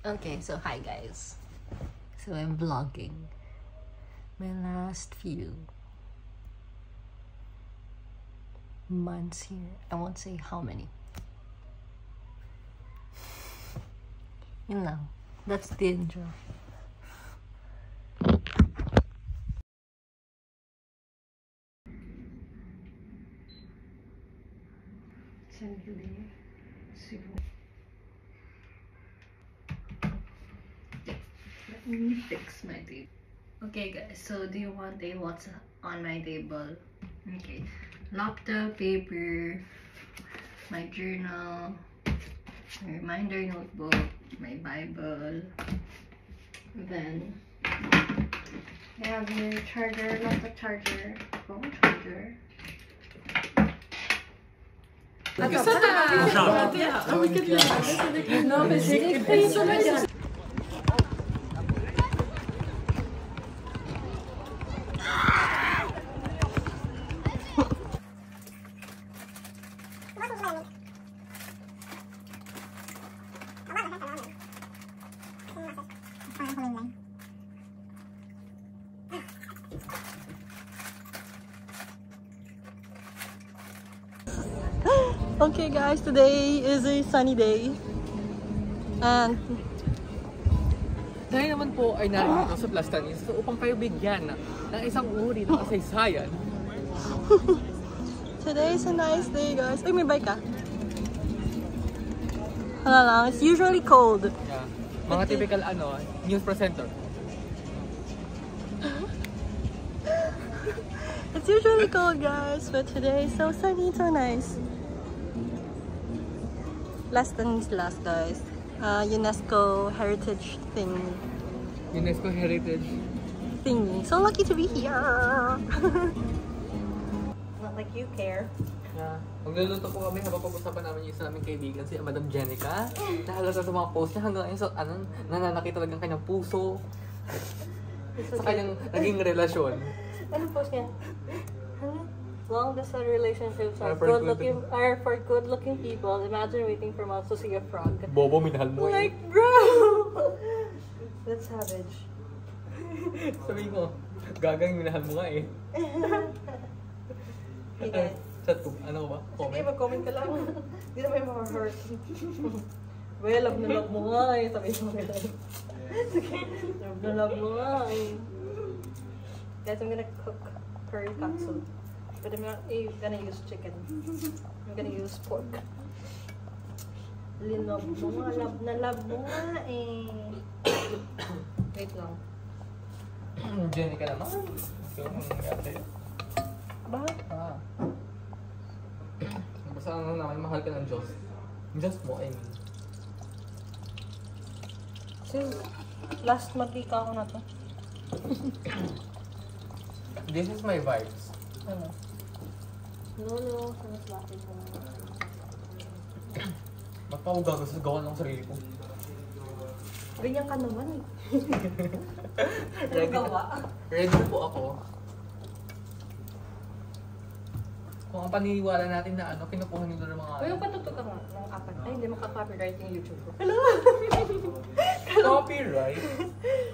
Okay, so hi guys. So I'm vlogging my last few months here. I won't say how many. Yun lang. That's the intro. Let me fix my table. Okay guys, so do you want what's on my table? Okay, laptop, paper, my journal, my reminder notebook, my Bible, then I have your charger, not the charger, phone charger. Okay guys, today is a sunny day and tayo naman po ay narito sa Plastanis so upang kayo bigyan ng isang uri ng kasaysayan. Today is a nice day guys. Ay, may bike ka? Wala lang, it's usually cold. Yeah. Mga typical news presenter. It's usually cold guys, but today is so sunny, so nice. Plastanis last guys. UNESCO heritage thing. UNESCO heritage thingy. So lucky to be here. Not like you care. Yeah. Magluluto po kami habang pag-usapan namin yung isa naming kaibigan, si Madam Jenica. Nahalata sa mga post niya hanggang ngayon so, nananakit talagang kanyang puso sa kanyang naging relasyon. Anong post niya? Long distance relationships are for good-looking people. Imagine waiting for months to see a frog. Bobo, minahal mo eh. Like, bro! That's savage. Sabi mo, gagang minahal mo nga eh. Hey guys. Chat ko, ano ba? Sige, Comment? mag-comment ka lang. Hindi na may mga-hurt. Well, love na love mo nga eh. Sabi mo nga. Sige, love na love mo nga eh. Guys, I'm gonna cook curry katsu. But I'm not gonna use chicken. I'm gonna use pork. Love mo nga, love na love mo nga eh. Wait lang. Jenica naman. Yung ate. Bakit? Basta ano naman, mahal ka ng Diyos. Diyos mo, I mean. Since last matika ako na to. This is my vibes. Ano? No, since last ito. Ba't pa ako gagasagawan ng sarili ko? Ganyan ka naman eh. Ready po ako. Kung ang paniniwala natin na kinukuha nito ng mga... Yung patutugan nga ng apat. Ay, hindi maka-copyright yung YouTube ko. Hello? Copyright?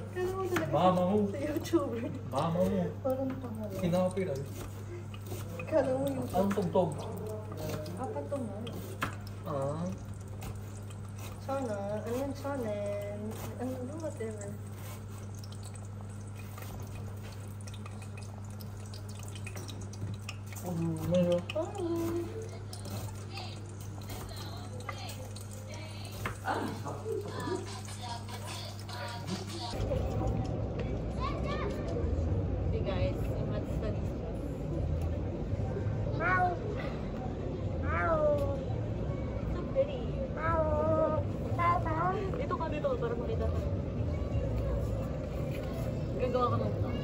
Kala mo talaga Mama mo. sa YouTube. Mama mo. Parang pangalan. Kinopyright. Kala mo yung... Anong tugtog? Apat to nga. Ah. Sana. Ano yan? Sonen. Ano, whatever. Meron. Hey guys, I'm at study stress. So pretty. Dito ka para makita ka. Gagawa ka ng vlog.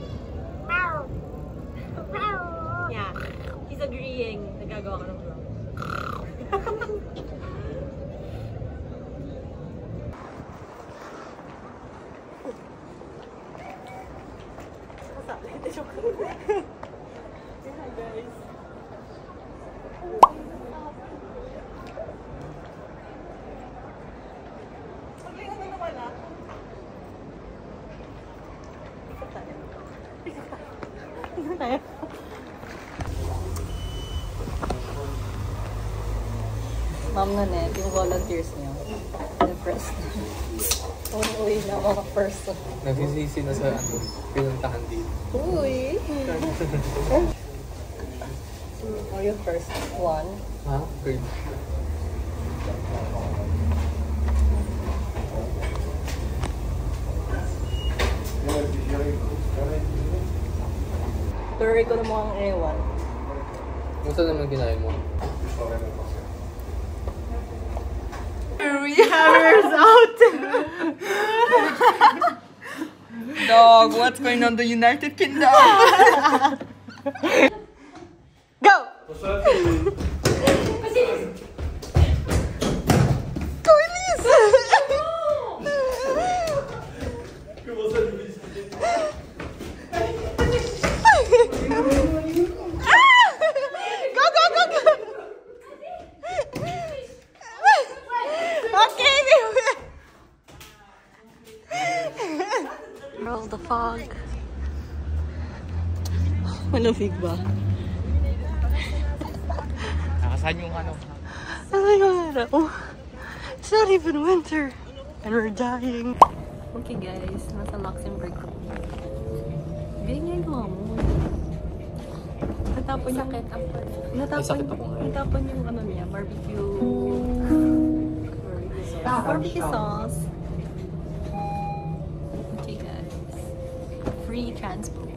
Yeah, he's agreeing. Nagagawa ka ng vlog. Hi guys. Paglingan na naman ah. Ma'am Nanette, yung volunteers niyo. Impressed. Uy, na mga person. Nagsisisi na sa pinuntahan dito. Uy! Or yung first one. Ha? Good. Tuloy ko na mukhang ewan. Gusto naman kinain mo? Cameras out! Dog, what's going on in the United Kingdom? Go! Go, Elise! Roll the fog. Malamig ba? Nakasan yung ano? Ano yung araw? It's not even winter. And we're dying. Okay guys, nasa Luxembourg ko. Ganyan mo. Natapon yung... Natapon yung ano niya, barbecue sauce. Okay guys. Free transport.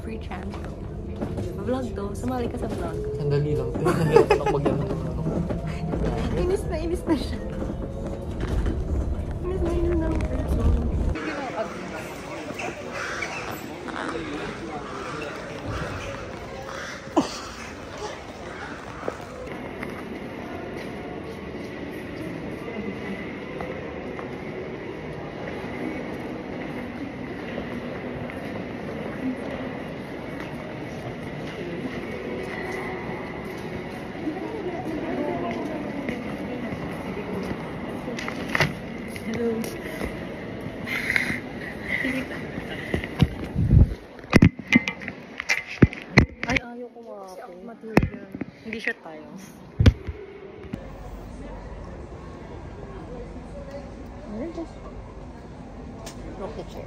Free transport. Vlog to. Sumali ka sa vlog. Sandali lang. Nahirap ako mag-ano ng ano. Inis na siya. Inis na ng person. Ay, ayaw ko material. Hindi siya tayo. Rocket chair.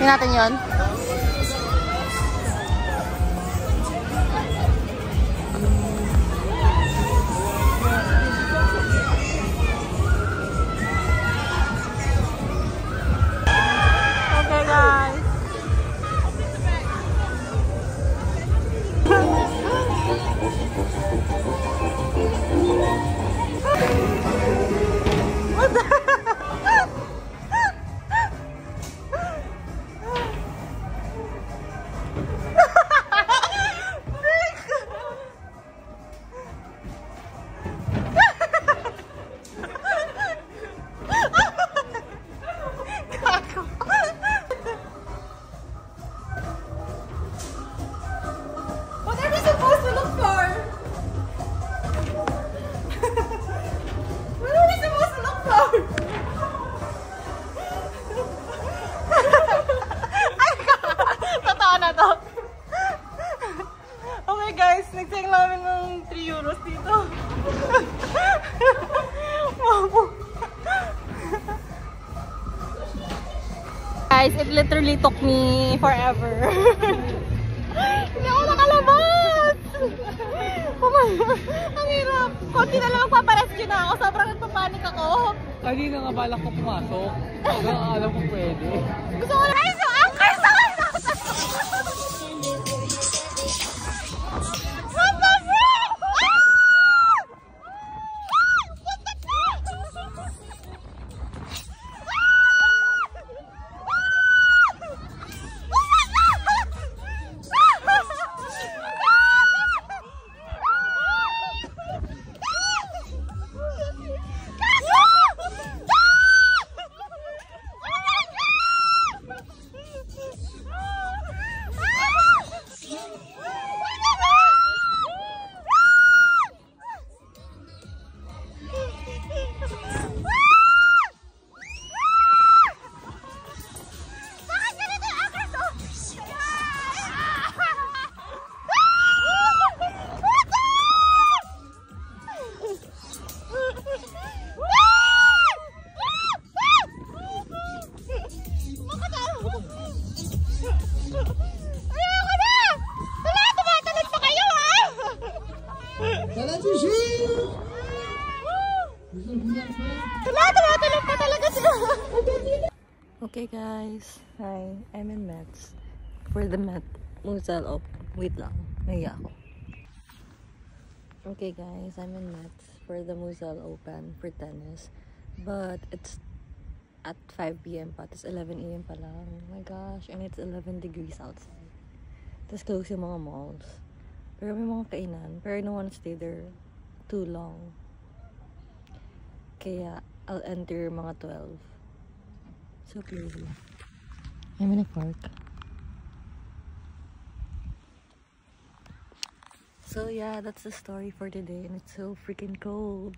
Tingnan natin yun. Okay guys. What the? What are we supposed to look for? What are we supposed to look for? Totoo na to. Okay guys, nagsayang namin ng 3 euros dito. Guys, it literally took me forever. Hindi ako nakalabas! Oh my God! Ang hirap! Konti na lang magpaparescue na ako. Sobrang nagpapanik ako. Hindi na nga balak ko pumasok. Hanggang alam ko pwede. Gusto ko na kayo sa anchor! Sakay! What the fuck? What the fuck? Okay guys, hi, I'm in Mets. For the Met Musal Open. Wait lang, naiya ako. Okay guys, I'm in Mets for the Musal Open for tennis. But it's at 5 p.m. pa, it's 11 a.m. pa lang. Oh my gosh, and it's 11 degrees outside. Tapos close yung mga malls. Pero may mga kainan, pero I don't want to stay there too long. Kaya I'll enter mga 12. So crazy. I'm in a park. So yeah, that's the story for today, and it's so freaking cold.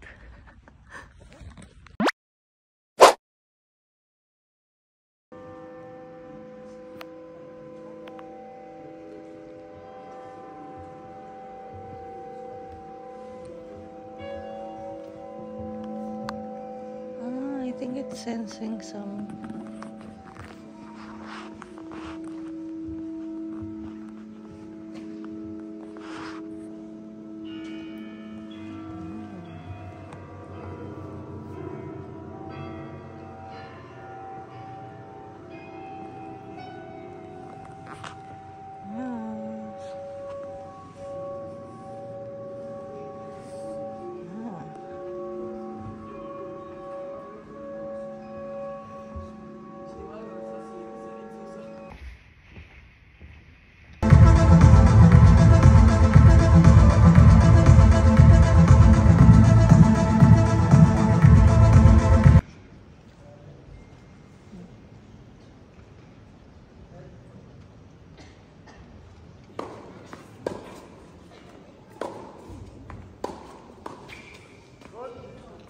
I think it's sensing some.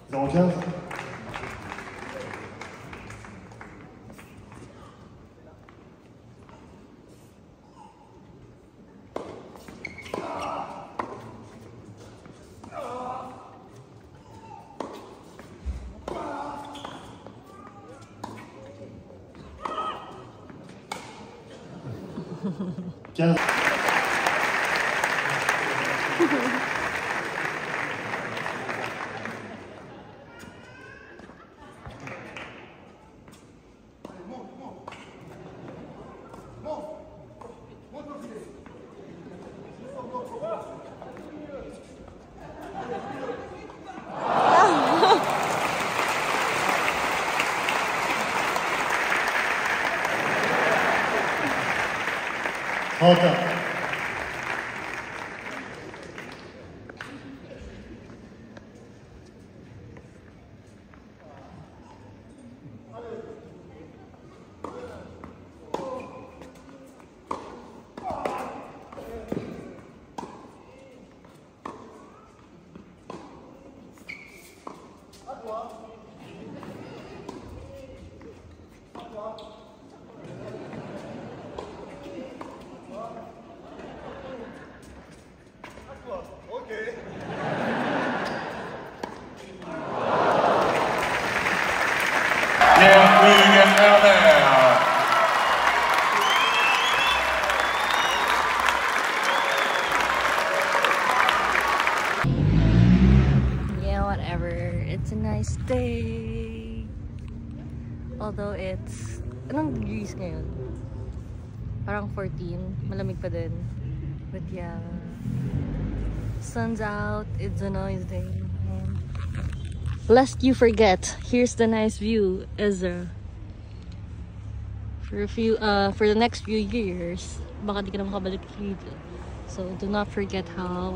Dans 15. Halter. Yeah, we get out there. Yeah, whatever. It's a nice day. Although it's... Anong degrees ngayon? Parang 14. Malamig pa din. But yeah. Sun's out. It's a nice day. Lest you forget, here's the nice view, Ezra. For the next few years, baka di ka na makabalik dito. So do not forget how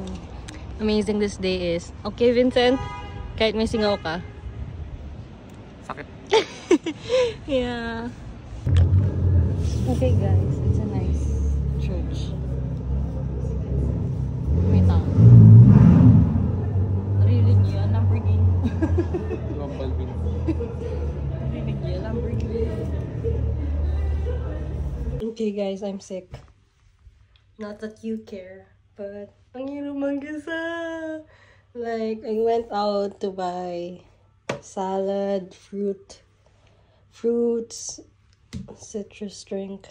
amazing this day is. Okay, Vincent? Kahit may singaw ka. Sakit. Yeah. Okay guys, it's a nice church. May tao. Narinig niyo yan, Lamborghini. Narinig niyo, Lamborghini. Okay guys, I'm sick. Not that you care, but ang hirap mag-isa. Like, I went out to buy salad, fruits, citrus drink.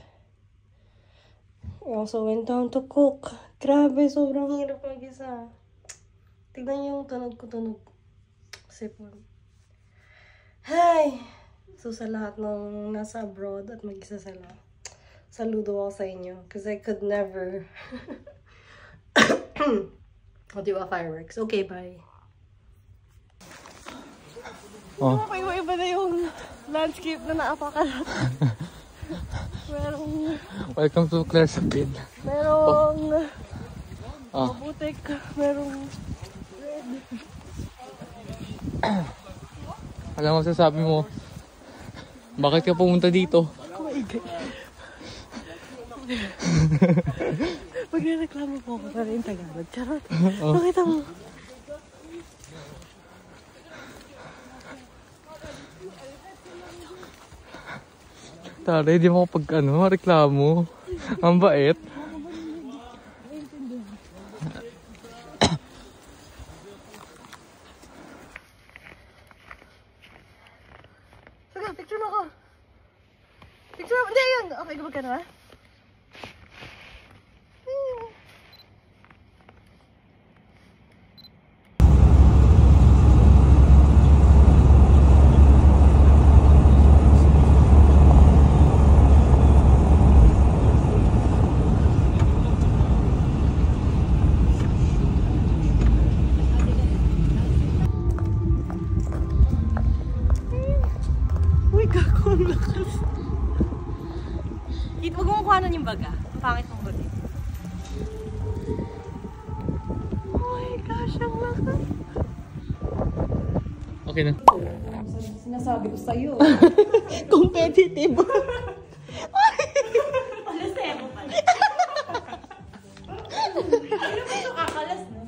I also went down to cook. Grabe, sobrang hirap mag-isa. Tignan niyo yung tunog ko, tunog. Sipon. Hi! So sa lahat ng nasa abroad at mag-isa sila, saludo ako sa inyo. Because I could never. O diba, fireworks. Okay, bye. Oh. Iba na yung landscape na naapakalat. Merong... Welcome to Claire's Field. Merong... Oh. Mabutik. Merong... Alam mo, sasabi mo, bakit ka pumunta dito? Oh my God. Magreklamo po ako para yung Tagalog. Charot. Oh. Nakita mo. Tara, hindi mo pag reklamo. Ang bait. Sige, picture mo ako. Picture mo. Hindi, yun. Okay, gumag ka na ba? Uy, kakong lakas. Huwag mo kuhanan yung baga. Pangit mong baga. Oh my gosh, ang lakas. Okay na. Sinasabi ko sa'yo. Competitive. Alas na ako pala. Ano ba ito kakalas, no?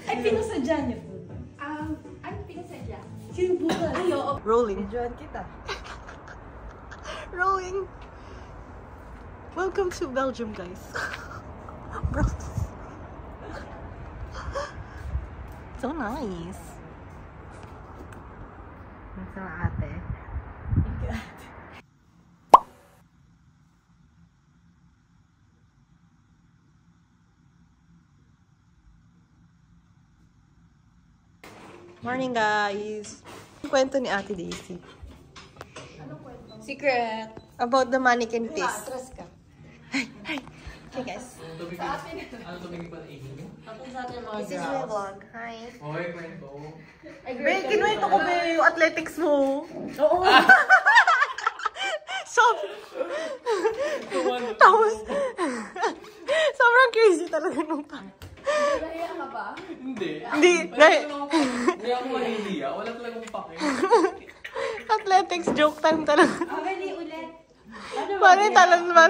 Ay, pinasadya niyo po. Ano pinasadya? Sino bukas? Ay, oo. Rolling. Join kita. Rolling. Welcome to Belgium, guys. So nice. Sa ate. Morning, guys. Kwento ni Ate Daisy. Secret. About the mannequin piece. Atras ka. Hey, guys. Ano tumingin ba na ingin? This is my vlog. Hi. Okay, kwento. Be, kinuwento ko ba yung athletics mo? Oo. Tapos, sobrang crazy talaga nung pa. Nahiya ka ba? Hindi. Hindi. Hindi ako mahihiya. Wala talagang pake. Athletics joke time talaga. Okay, di ulit. Parang talon ba?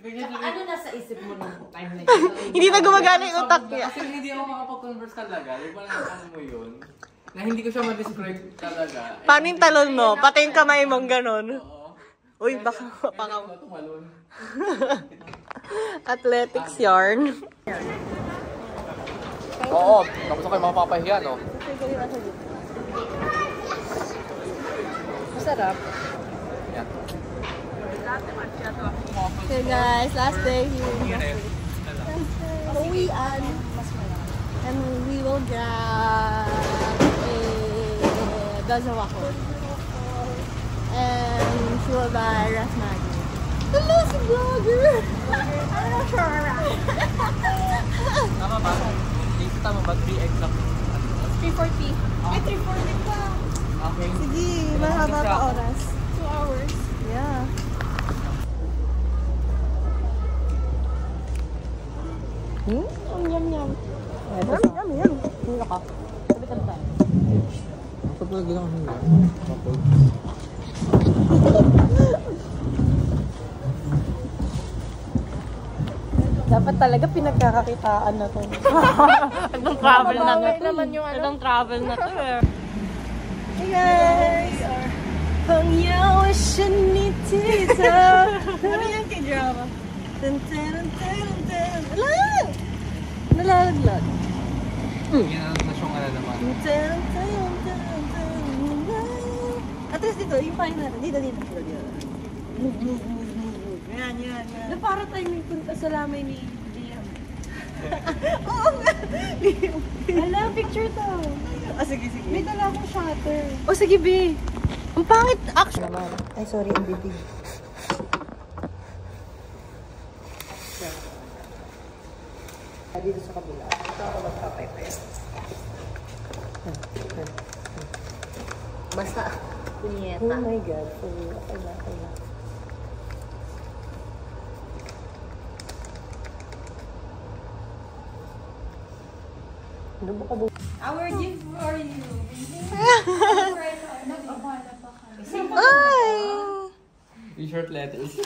Ano nasa isip mo nung time na Hindi na gumagana yung utak niya. Kasi hindi ako makapag-converse talaga. Di ba lang ano mo yun? Na hindi ko siya ma-describe talaga. Paano yung talon mo? Pati yung kamay mong ganon. Oo. Uy, baka Kaya tumalon. athletics yarn. Oo. Tapos ako yung mapapahiya, no? Masarap. Yan. Okay guys, last day here. Uwian. And we will grab a dozen waffles. And she will buy Ras Maggi. Hello, si vlogger! Ano sure? Tama ba? Tama ba? 3 exact. 340. Ay, 340 pa. Okay. Sige, mahaba pa oras. 2 hours. Yeah. Ang yum-yum. Yummy, yummy. Hula ka. Sabi ka na tayo. Ito pala gano'n hindi. Dapat talaga pinagkakakitaan na to. Anong travel na to? naman yung ano. Anong travel na to? Hey guys! Pangyawa siya ni Tita. Ano yan kay drama? Ala! Nalalaglag. Yan ang nasyong ano naman. At least dito, yung pahin natin. Dito. Yan. Na para tayo may punta sa lamay ni Liam. Oo nga. Hala, picture to. Ah, sige. May dala akong shutter. O sige, B. Ang pangit. Action naman. Ay, sorry, MVP. Dito sa kabila. Ito ako magpapay-pay. Basta, Oh punyeta. my God. Okay na. Ano ba ka Our gift for you. Ay! In short letters.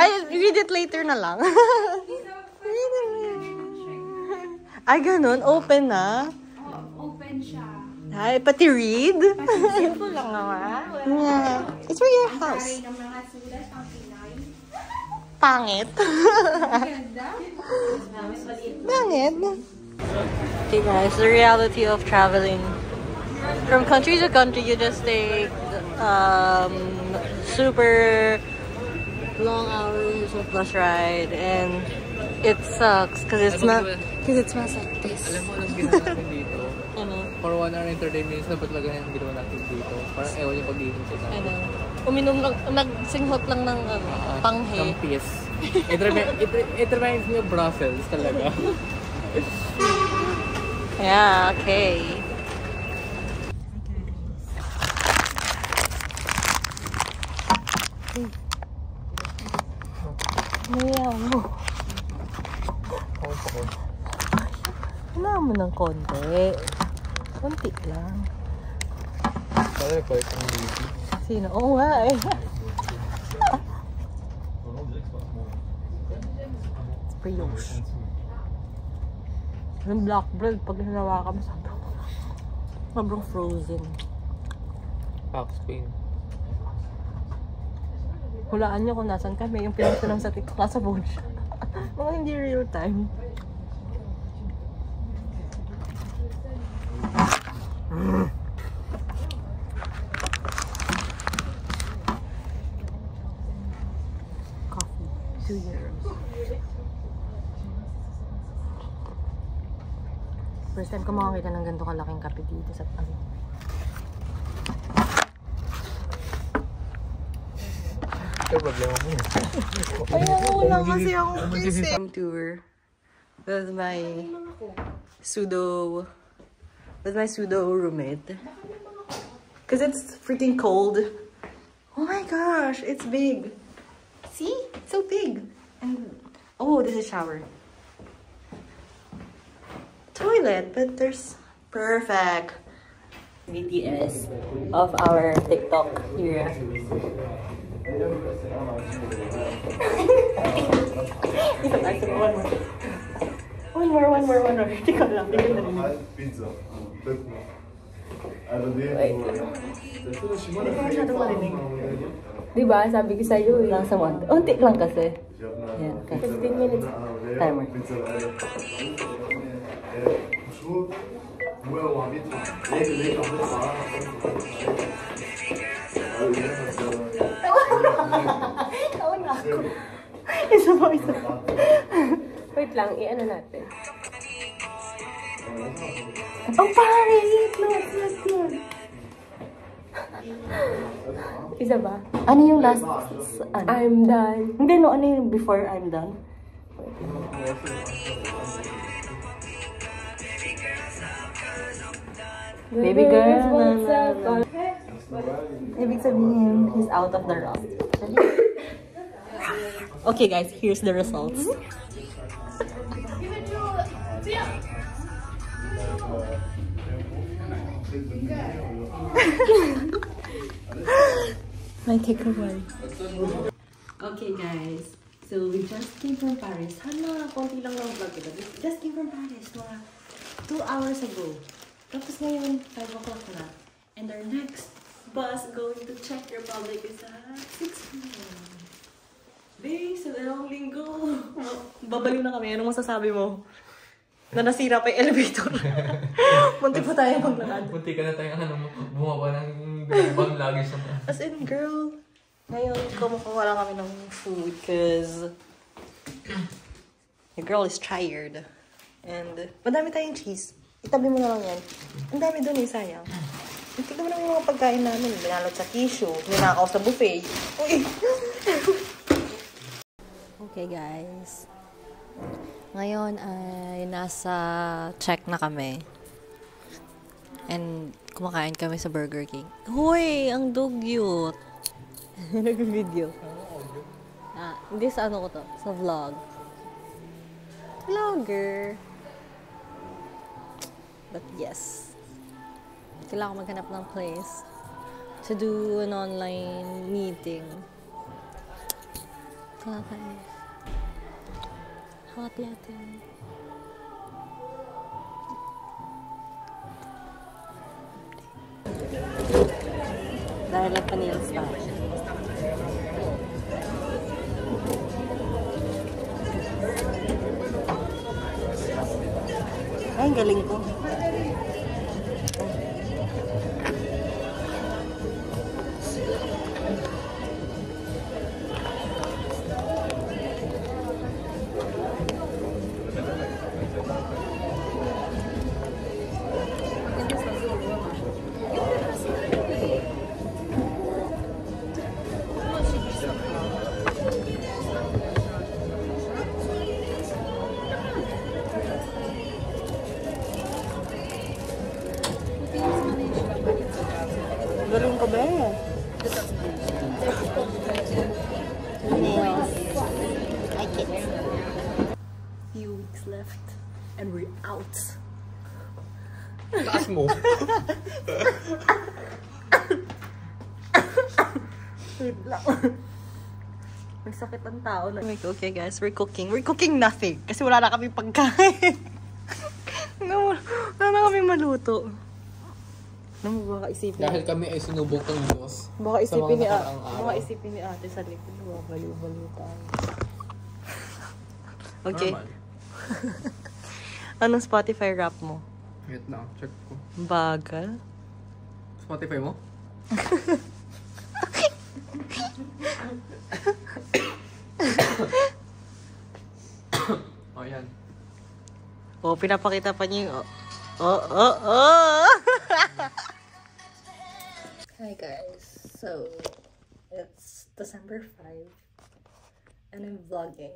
Ay, read it later na lang. Ay, ganun. Open na. Open siya. Ay, pati read? Simple lang naman. Yeah. It's for your house. Pare ng mga sulat pang Pinay. Pangit. Ganda. Pangit. Okay guys, the reality of traveling. From country to country, you just take super long hours of bus ride, and it sucks because it smells like this. Alam mo anong ginawa natin dito? Ano? For 1 hour and 30 minutes na talaga yung ginawa natin dito. Parang ewan yung paghihintay natin. Ano? Uminom lang, nagsinghot lang ng panghe. Kampis. It reminds me of Brussels talaga. Yeah, okay. Mayaw mo. Kailangan mo ng konti. Konti lang. Parang ko itong baby. Sino? Oo nga eh. It's brioche. Yung black bread, pag hinawakan mo, sobrang frozen. Pack Spain. Hulaan nyo kung nasan kami. Yung pinag ko lang sa TikTok, nasa phone siya. Mga hindi real time. Coffee. 2 euros. First time ko makakita ng ganito kalaking kape dito sa Paris. Ito problema mo. Ayaw ko lang kasi akong kissing. Tour with my pseudo roommate. Because it's freaking cold. Oh my gosh, it's big. See? It's so big. And oh, this is shower. Toilet, but there's perfect BTS of our TikTok era. One more. Tika lang, tika na rin. Pizza. Diba, sabi ko sa'yo lang sa one. Unti lang kasi. Yan, okay. 15 minutes. Timer. Taon na ako. Isa pa. Wait lang, i-ano natin. Ang pangit! Look yun. Isa ba? Ano yung last? Ano? I'm done. Hindi, no. Ano yung before I'm done? Baby girl, what's up? Ibig sabihin, he's out of the rough. Okay guys, here's the results. My takeaway. Okay guys, so we just came from Paris. Hala, konti lang ng vlog ito. We just came from Paris mga 2 hours ago. Tapos ngayon, 5 o'clock na. And our next bus going to Czech Republic is at 6 p.m. Babe, sa dalawang linggo. Babalik na kami. Anong masasabi mo? Na nasira pa yung elevator. Munti pa tayo maglakad. Munti ka na tayo bumaba ng dalawang luggage na. As in, girl, ngayon kumukuha lang kami ng food because the girl is tired. And madami tayong cheese. Itabi mo na lang yan. Ang dami dun eh, sayang. Tingnan mo naman yung mga pagkain namin. Binalot sa tissue. Ninakaw sa buffet. Uy! Okay, guys. Ngayon ay nasa check na kami. And kumakain kami sa Burger King. Hoy! Ang dugyot! Nag-video. Hindi sa ano ko to. Sa vlog. Vlogger. But yes. Kailangan ko maghanap ng place to do an online meeting. Kakainis. Hot natin. Dahil lang pa-nails pa. Ay, ang galing ko. Galing ko ba eh? Nails. I can't. Few weeks left and we're out. Taas mo. Wait lang. Magsakit ang tao na. Okay guys, we're cooking. We're cooking nothing. Kasi wala na kami pagkain. Wala na kami maluto. Baka isipin. Dahil kami ay sinubok ng Diyos. Baka sa isipin mga nakaraang araw. Baka isipin ni ate sa likod. Baliw-baliw tayo. Okay. Normal. Anong Spotify rap mo? Wait na, check ko. Bagal. Spotify mo? Oh, yan. Oh, pinapakita pa niya yung... Oh! Hi guys. So, it's December 5. And I'm vlogging.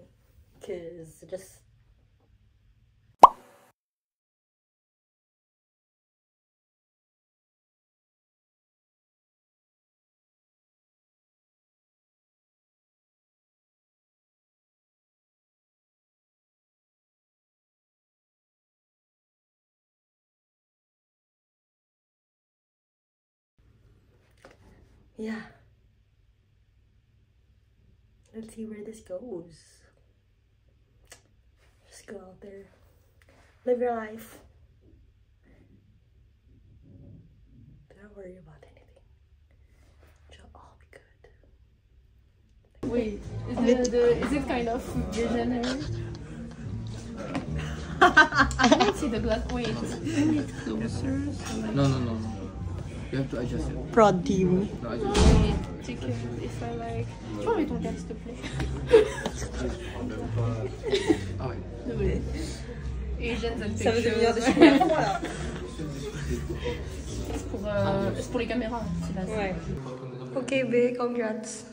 Cause just... Yeah. Let's see where this goes. Just go out there. Live your life. Don't worry about anything. It'll all be good. Wait, is it kind of visionary? I can't see the glass. Wait, bring it closer. So like, No. You have to adjust it. Prod team. No, adjust it. wait, take it. If I like, show me ton s'il te plaît. Okay. Wait. Agents and Ça veut pictures. devenir des super voilà. C'est pour les caméras. C'est là. Ouais. Okay, babe, congrats.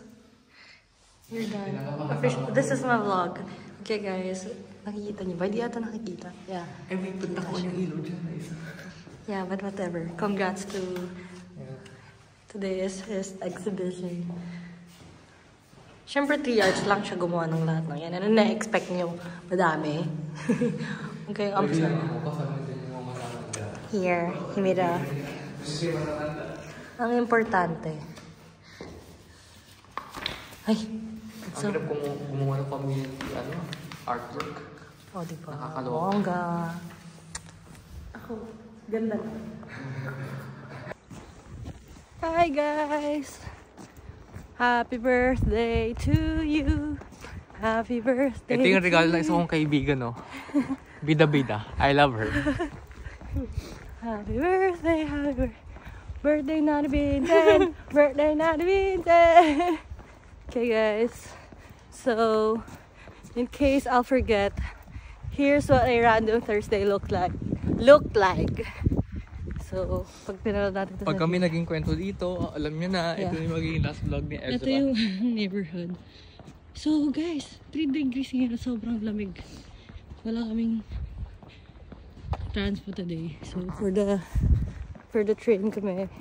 You're done. Official. This is my vlog. Okay, guys. Nakikita niyo ba? Di ata nakikita. Yeah. Eh, may punta ko yung ilaw dyan na isa. Yeah, but whatever. Congrats to today's his exhibition. Siyempre, 3 hours lang siya gumawa ng lahat ng yan. Ano na-expect niyo? Madami. Okay, here, he made a... Ang importante. Ay! Ang hirap gumawa ng community, artwork. Oh, di ba? Nakakaloka. Bongga. Ako, ganda na. Hi, guys! Happy birthday to you! Happy birthday. Ito yung regalo ng isa kong kaibigan, no? Bida. I love her. Happy birthday, happy birthday. Birthday Nana Vincent. Birthday Nana Vincent. Okay, guys. So, in case I'll forget, here's what a random Thursday looked like. So, pag pinanood natin ito Pag kami naging kwento dito, alam nyo na, ito yung magiging last vlog ni Ezra. Ito yung neighborhood. So, guys, 3 degrees ngayon. Sobrang lamig. Wala kaming transpo today. So, for the train kami,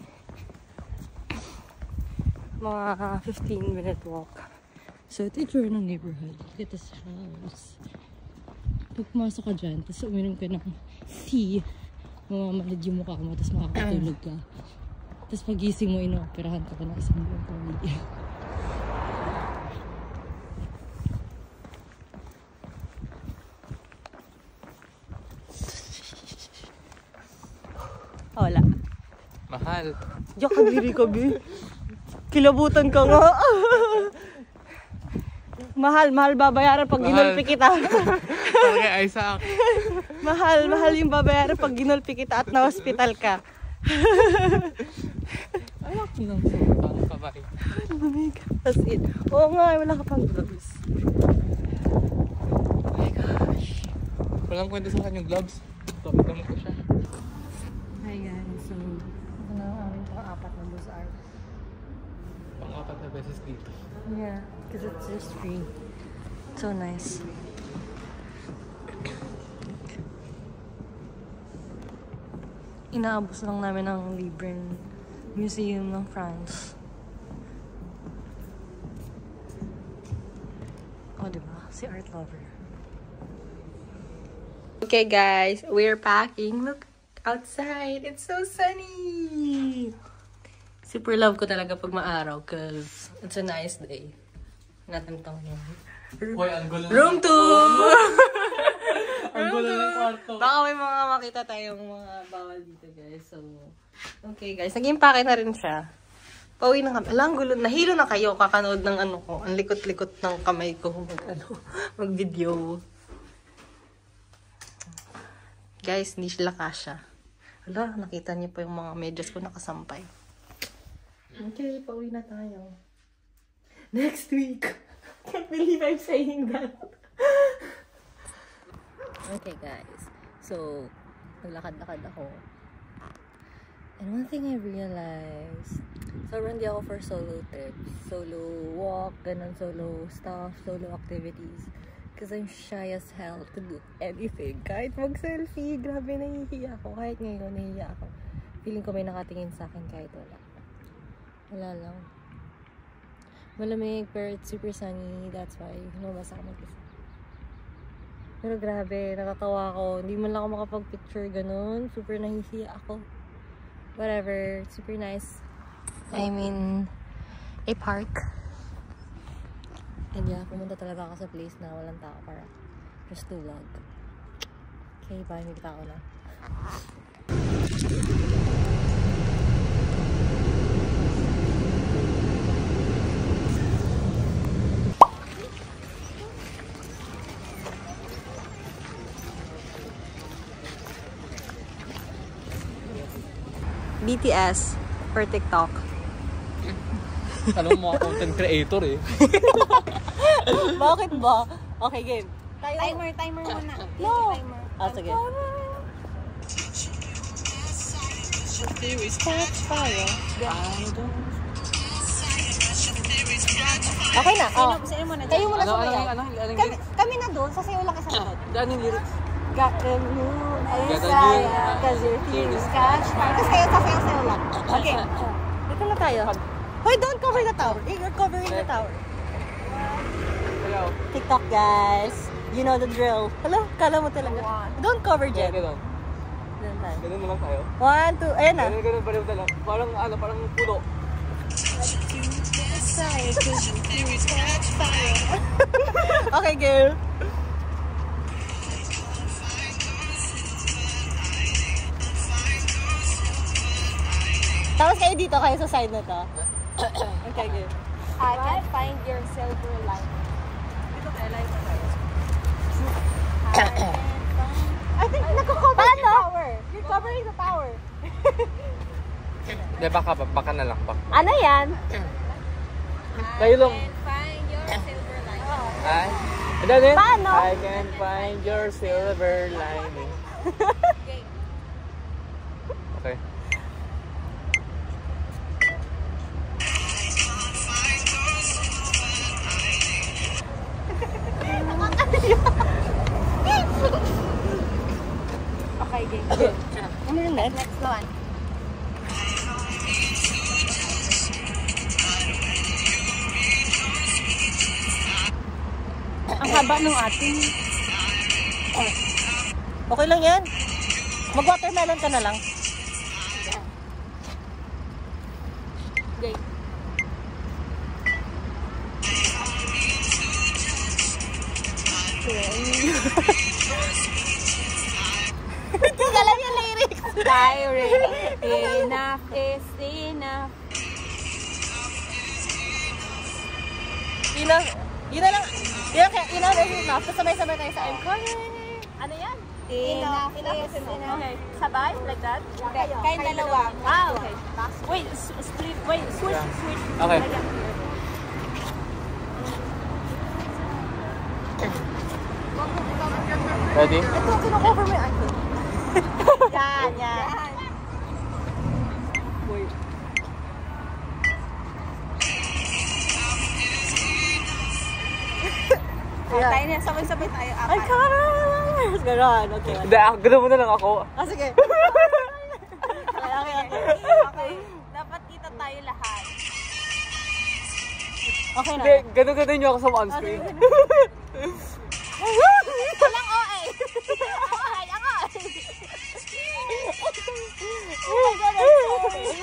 mga 15-minute walk. So, ito yung tour ng neighborhood. Look at this house. Pag pumasok ka dyan, tapos uminom ka ng tea, mamamalid yung mukha mo, tapos makakatulog ka. Tapos pagising mo, ino-operahan ka pa ng isang buong pamilya. Wala. Mahal. Diyan ka diri ka, B. Kilabutan ka nga. Mahal babayaran pag ginulpi kita. Okay, Isaac. mahal yung babayaran pag ginulpi kita at na-hospital ka. Ayaw ko lang sa parang kabay. That's it. Oo nga, wala ka pang gloves. Oh my gosh. Walang kwento sa akin yung gloves. Gamit ko siya. Hi guys, so ito na ang aming pang-apat na bazaar. Pang-apat na beses dito. Yeah, because it's just free. So nice. Inaabos lang namin ang libreng museum ng France. Oh, diba? Si art lover. Okay guys, we're packing. Look outside. It's so sunny. Super love ko talaga pag maaraw because it's a nice day. Natin tong Hoy, ang gulo. room tour! Ang gulo ng kwarto. Baka may mga makita tayong mga bawal dito guys. So, okay guys. Nag-impake na rin siya. Pauwi na kami. Alang gulo. Nahilo na kayo kakanood ng ano ko. Ang likot-likot ng kamay ko. Mag-video. Guys, hindi sila kasha. Hala, nakita niyo pa yung mga medyas ko nakasampay. Okay, pauwi na tayo. Next week. Can't believe I'm saying that. Okay, guys. So, naglakad-lakad ako. And one thing I realized, sobrang di ako for solo trips. Solo walk, ganun, solo stuff, solo activities. Because I'm shy as hell to do anything. Kahit mag-selfie, grabe, nahihiya ako. Kahit ngayon, nahihiya ako. Feeling ko may nakatingin sa akin kahit wala. Wala lang. Malamig, pero it's super sunny. That's why, lumabas ako mag-isa. Pero grabe, nakatawa ako. Hindi man lang ako makapag-picture ganun. Super nahihiya ako. Whatever, super nice. I'm in a park. And yeah, pumunta talaga ako sa place na walang tao para just to vlog. Okay, bye. May tao na. BTS for TikTok. Alam mo, content creator eh. Bakit ba? Okay, game. Timer muna. No! Timer. Ah, sige. Okay na. Oh. Sino muna Kayo dyan? muna sumayaw. Anong Kami na doon, sasayaw lang isa na doon. Ano yung lyrics? Got them new Got them Isaiah, new, cause your tears catch fire. Tapos kayo, sasayaw lang. Okay. Dito na tayo. Hoy, don't cover the tower. You're covering the tower. Ayaw. TikTok, guys. You know the drill. Hello, kala mo talaga. Don't cover, Kaya Jen. ganun. Ganun tayo. Ganun na lang tayo. 1, 2, ayan na. Ganun pa rin lang. Parang ano, parang pulo. Okay, girl. Tapos kayo dito, kayo sa side na to. Okay, girl. I can find your silver line. I think nako-cover the tower. You're covering the tower. Hindi, baka na lang. Baka. Ano yan? Kayo lang. Find your silver line. Ay? Ano din? Paano? I can find your silver lining. Okay. Ano yung next? Next one. Ang haba ng ating. Okay lang yan. Mag-watermelon ka na lang. Okay. Tinggalan yung lyrics. Enough is enough. Yun na lang. Yun na is enough. Tapos sabay-sabay tayo sa I'm coming. Ano yan? Enough is enough. Okay. Sabay? Like that? Kain dalawa. Ah, okay. Wait, split. Wait, switch. Okay. Like that. Ready? Ito, kino-cover mo yung iPhone. Yan. Tayo na, sabay-sabay tayo. Ay, Carlos! Ganon, okay. Hindi, gano'n mo na lang ako. Ah, sige. Okay. Dapat kita tayo lahat. Okay na. Hindi, gano'n nyo ako sa on-screen. Walang OA. Ako. Oh my God, I'm sorry.